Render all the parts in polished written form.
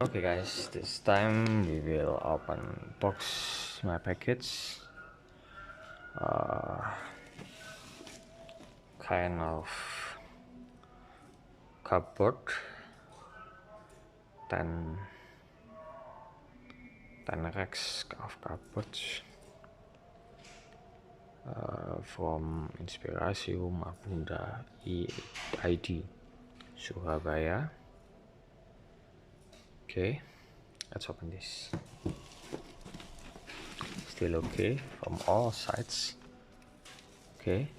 Okay guys, this time we will box my package. Kind of cupboard, 10 racks of cupboards from Inspirasi Rumah Bunda ID Surabaya. Okay, let's open this. Still okay from all sides. Okay,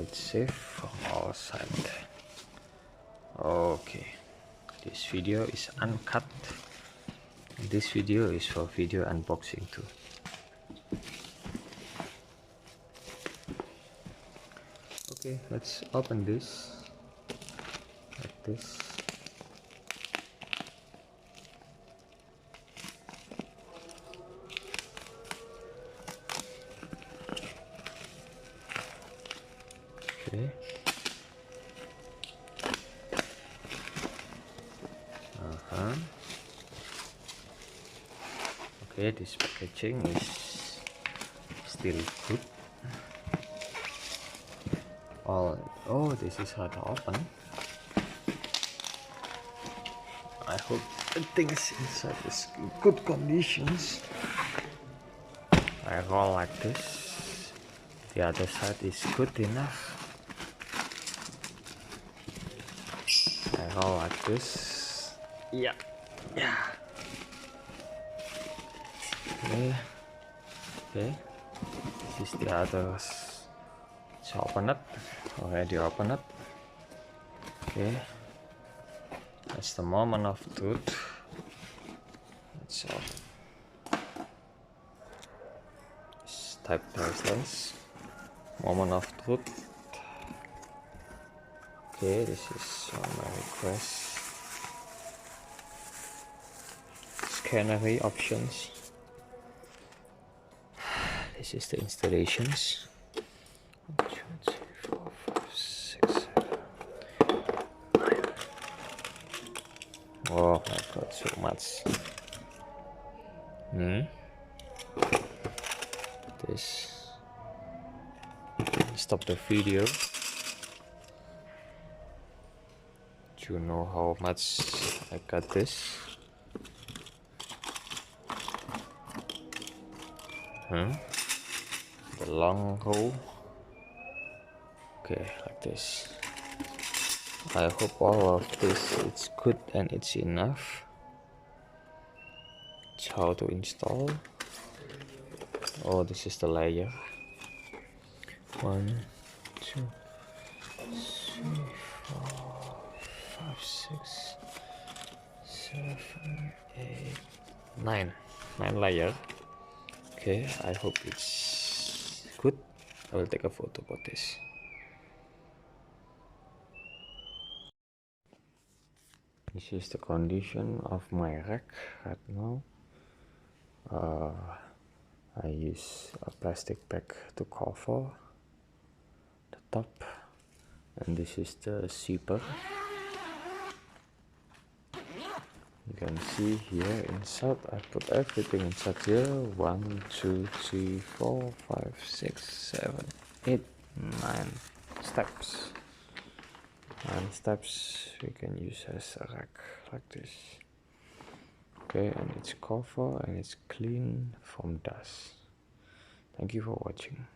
it's safe from all sides. Okay, this video is uncut. This video is for video unboxing too. Okay, let's open this like this. Okay. Okay, this packaging is still good. Oh, this is hard to open. I hope the things inside is in good conditions. I roll like this. The other side is good enough. I roll like this. Yeah. Okay. This is the others. Let's open it. Already open it. Okay. That's the moment of truth. Let's open. Type distance. Moment of truth. Okay, this is on my request. Scannery options. This is the installations. 1, 2, 3, 4, 5, 6, 7, 9. Oh my god, so much. This. Stop the video. Do you know how much I got this? The long row. Okay, like this. I hope all of this is good and it's enough. It's how to install. Oh, this is the layer. 1, 2, 3, 4, 5, 6, 7, 8, 9. 9 layer. Okay, I hope it's good. I will take a photo about this. This is the condition of my rack right now. I use a plastic bag to cover the top, and this is the zipper. You can see here inside I put everything inside here. 1, 2, 3, 4, 5, 6, 7, 8, 9 steps. 9 steps we can use as a rack like this. Okay, and it's covered and it's clean from dust. Thank you for watching.